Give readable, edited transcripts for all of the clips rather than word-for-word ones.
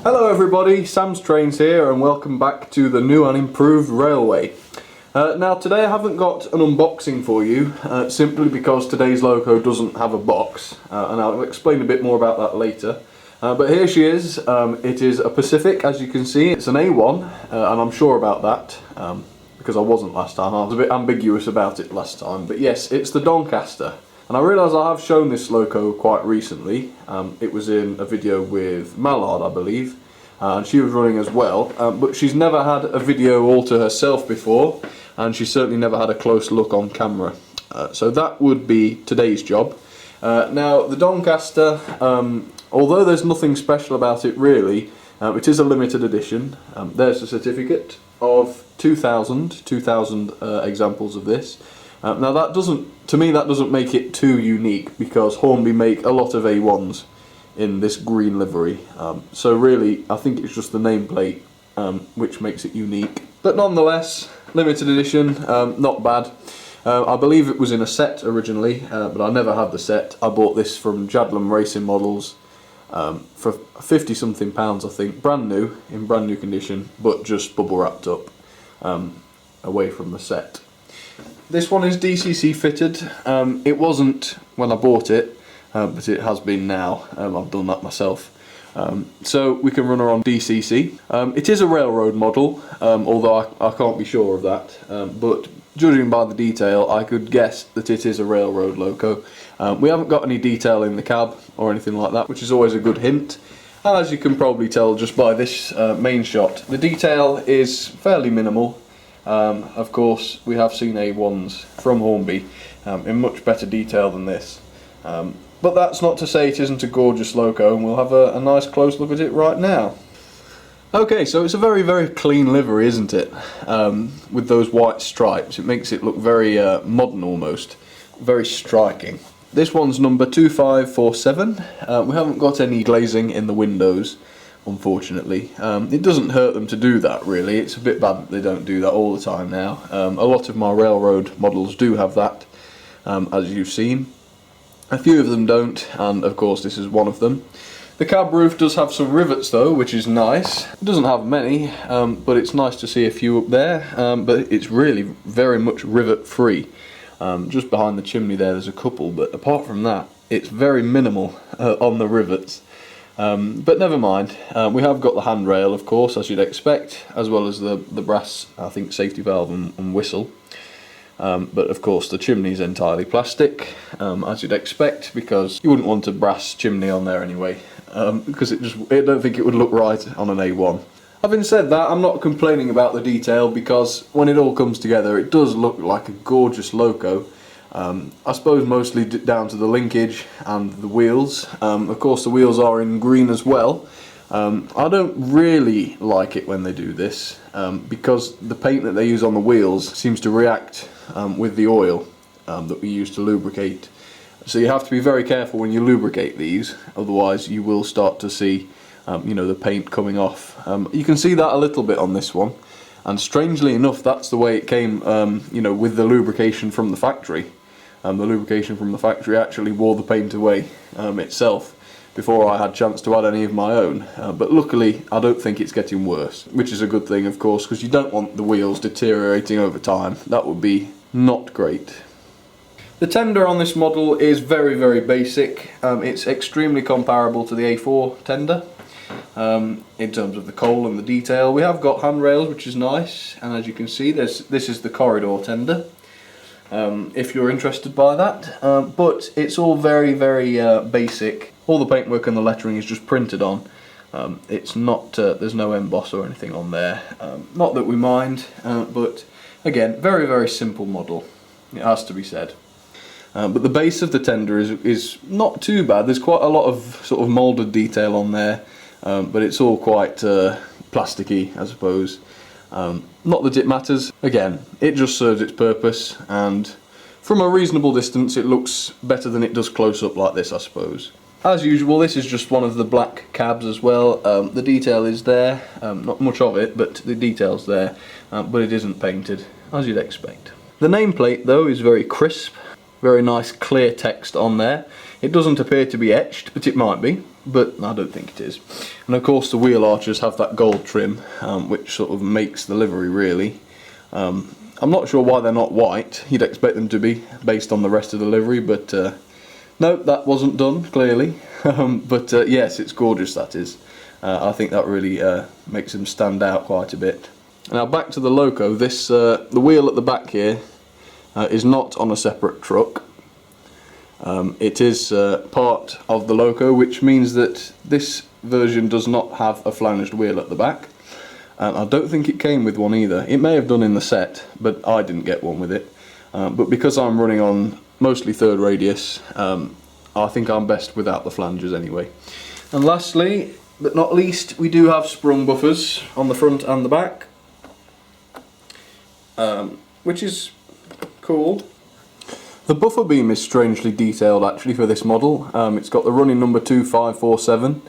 Hello everybody, Sam's Trains here and welcome back to the new and improved railway. Now today I haven't got an unboxing for you simply because today's Loco doesn't have a box and I'll explain a bit more about that later. But here she is. It is a Pacific, as you can see. It's an A1 and I'm sure about that because I wasn't last time. I was a bit ambiguous about it last time, but yes, it's the Doncaster. And I realise I have shown this Loco quite recently. It was in a video with Mallard, I believe, and she was running as well, but she's never had a video all to herself before, and she's certainly never had a close look on camera. So that would be today's job. Now the Doncaster, although there's nothing special about it really, it is a limited edition. There's a certificate of 2,000 examples of this. Now that doesn't, to me that doesn't make it too unique because Hornby make a lot of A1s in this green livery. So really I think it's just the nameplate which makes it unique. But nonetheless, limited edition, not bad. I believe it was in a set originally, but I never had the set. I bought this from Jadlam Racing Models for 50 something pounds I think, brand new, in brand new condition, but just bubble wrapped up away from the set. This one is DCC fitted. It wasn't when I bought it, but it has been now. I've done that myself. So we can run her on DCC. It is a railroad model, although I can't be sure of that. But judging by the detail, I could guess that it is a railroad Loco. We haven't got any detail in the cab or anything like that, which is always a good hint. And as you can probably tell just by this main shot, the detail is fairly minimal. Of course, we have seen A1s from Hornby in much better detail than this. But that's not to say it isn't a gorgeous Loco, and we'll have a nice close look at it right now. Okay, so it's a very, very clean livery, isn't it? With those white stripes, it makes it look very modern almost, very striking. This one's number 2547. We haven't got any glazing in the windows, unfortunately. It doesn't hurt them to do that really. It's a bit bad that they don't do that all the time now. A lot of my railroad models do have that, as you've seen. A few of them don't, and of course this is one of them. The cab roof does have some rivets though, which is nice. It doesn't have many, but it's nice to see a few up there, but it's really very much rivet free. Just behind the chimney there's a couple, but apart from that it's very minimal on the rivets. But never mind, we have got the handrail of course, as you'd expect, as well as the brass, I think, safety valve and whistle. But of course the chimney is entirely plastic, as you'd expect, because you wouldn't want a brass chimney on there anyway, because I don't think it would look right on an A1. Having said that, I'm not complaining about the detail, because when it all comes together it does look like a gorgeous Loco. I suppose mostly down to the linkage and the wheels. Of course the wheels are in green as well. I don't really like it when they do this, because the paint that they use on the wheels seems to react with the oil that we use to lubricate. So you have to be very careful when you lubricate these, otherwise you will start to see you know, the paint coming off. You can see that a little bit on this one, and strangely enough that's the way it came, you know, with the lubrication from the factory. The lubrication from the factory actually wore the paint away itself before I had a chance to add any of my own, but luckily I don't think it's getting worse, which is a good thing of course, because you don't want the wheels deteriorating over time. That would be not great. The tender on this model is very, very basic. It's extremely comparable to the A4 tender in terms of the coal and the detail. We have got handrails, which is nice, and as you can see this is the corridor tender. If you're interested by that, but it's all very, very basic. All the paintwork and the lettering is just printed on. It's not, there's no emboss or anything on there. Not that we mind, but again, very, very simple model. It has to be said. But the base of the tender is not too bad. There's quite a lot of sort of moulded detail on there, but it's all quite plasticky, I suppose. Not that it matters. Again, it just serves its purpose, and from a reasonable distance it looks better than it does close up like this, I suppose. As usual, this is just one of the black cabs as well. The detail is there, not much of it, but the detail's there, but it isn't painted, as you'd expect. The nameplate though is very crisp, Very nice clear text on there. It doesn't appear to be etched, but it might be, but I don't think it is. And of course the wheel arches have that gold trim, which sort of makes the livery really. I'm not sure why they're not white. You'd expect them to be based on the rest of the livery, but no, that wasn't done, clearly. But yes, it's gorgeous, that is. I think that really makes them stand out quite a bit. Now back to the Loco. This the wheel at the back here is not on a separate truck. It is part of the Loco, which means that this version does not have a flanged wheel at the back. And I don't think it came with one either. It may have done in the set, but I didn't get one with it. But because I'm running on mostly third radius, I think I'm best without the flanges anyway. And lastly, but not least, we do have sprung buffers on the front and the back, which is cool. The buffer beam is strangely detailed actually for this model. It's got the running number 2547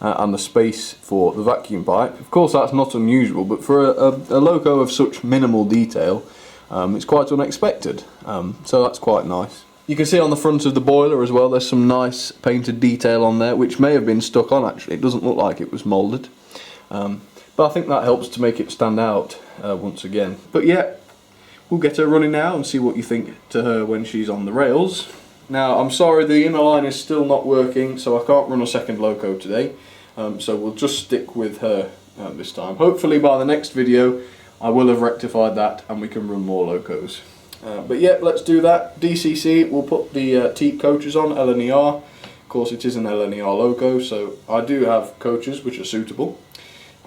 and the space for the vacuum pipe. Of course that's not unusual, but for a Loco of such minimal detail, it's quite unexpected, so that's quite nice. You can see on the front of the boiler as well, there's some nice painted detail on there, which may have been stuck on actually. It doesn't look like it was moulded, but I think that helps to make it stand out once again. But yeah, we'll get her running now and see what you think to her when she's on the rails. Now I'm sorry, the inner line is still not working, so I can't run a second Loco today, so we'll just stick with her this time. Hopefully by the next video I will have rectified that and we can run more Locos. But yeah, let's do that. DCC, we'll put the teak coaches on, LNER. Of course it is an LNER Loco, so I do have coaches which are suitable.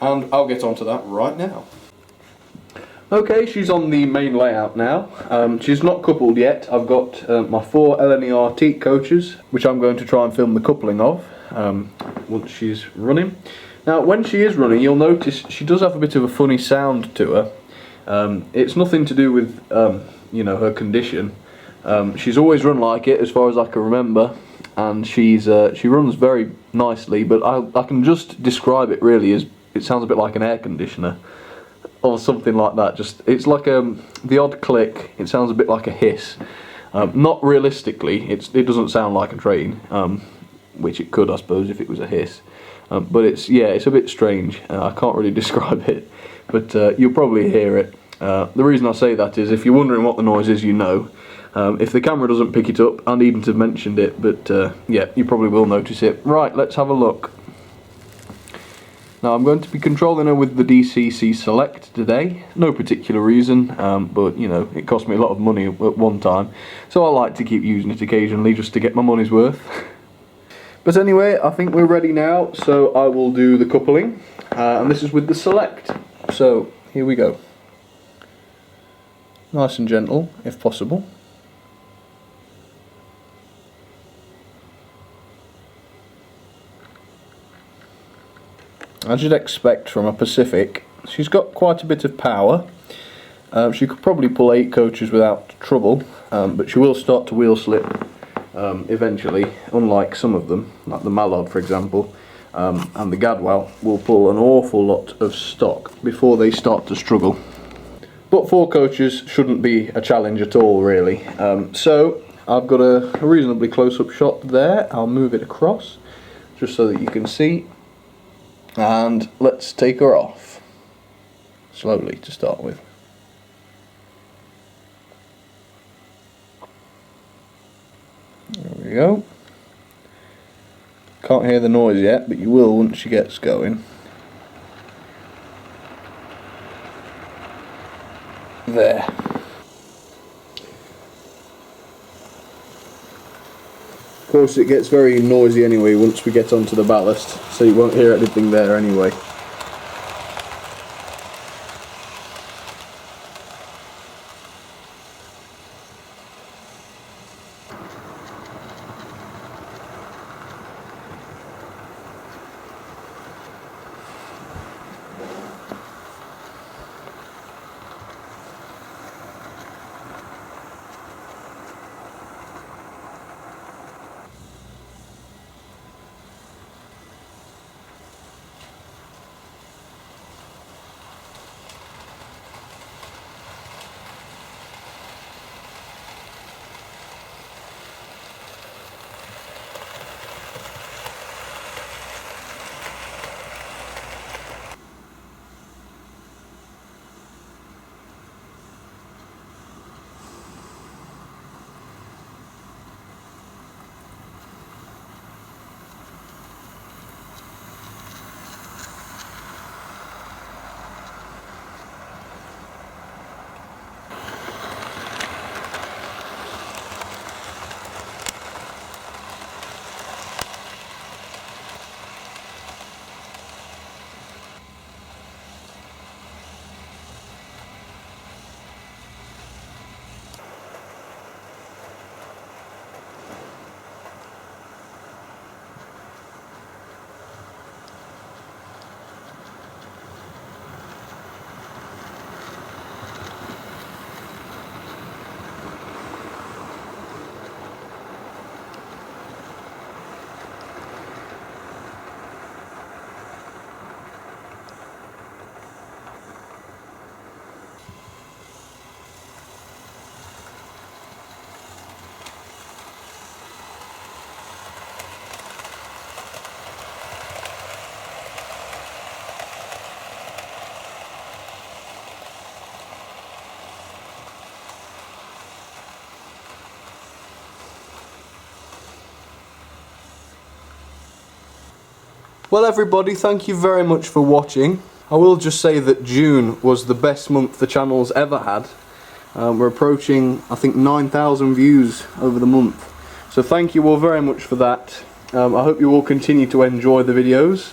And I'll get onto that right now. Okay, she's on the main layout now. She's not coupled yet. I've got my 4 LNER teak coaches, which I'm going to try and film the coupling of once she's running. Now when she is running, you'll notice she does have a bit of a funny sound to her. It's nothing to do with you know, her condition. She's always run like it as far as I can remember, and she runs very nicely, but I can just describe it really as it sounds a bit like an air conditioner or something like that. Just it's like the odd click. It sounds a bit like a hiss. Not realistically, it doesn't sound like a train, which it could I suppose if it was a hiss, but it's a bit strange. I can't really describe it, but you'll probably hear it. The reason I say that is if you're wondering what the noise is, you know. If the camera doesn't pick it up, I needn't have mentioned it, but yeah, you probably will notice it. Right, let's have a look. Now I'm going to be controlling her with the DCC Select today. No particular reason, but you know, it cost me a lot of money at one time, so I like to keep using it occasionally just to get my money's worth. But anyway, I think we're ready now, so I will do the coupling, and this is with the Select. So here we go. Nice and gentle, if possible. As you'd expect from a Pacific, she's got quite a bit of power. She could probably pull 8 coaches without trouble, but she will start to wheel slip eventually, unlike some of them, like the Mallard for example, and the Gadwall will pull an awful lot of stock before they start to struggle. But 4 coaches shouldn't be a challenge at all really. So I've got a reasonably close-up shot there. I'll move it across just so that you can see, and let's take her off slowly to start with. There we go. Can't hear the noise yet, but you will once she gets going. There. Of course it gets very noisy anyway once we get onto the ballast, so you won't hear anything there anyway. Well everybody, thank you very much for watching. I will just say that June was the best month the channel's ever had. We're approaching, I think, 9,000 views over the month. So thank you all very much for that. I hope you all continue to enjoy the videos.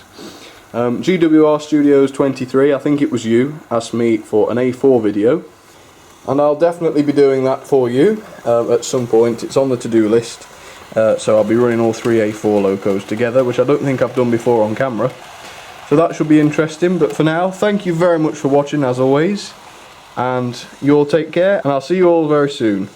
GWR Studios 23, I think it was you, asked me for an A4 video. And I'll definitely be doing that for you at some point. It's on the to-do list. So I'll be running all 3 A4 locos together, which I don't think I've done before on camera. So that should be interesting, but for now, thank you very much for watching as always. And you all take care, and I'll see you all very soon.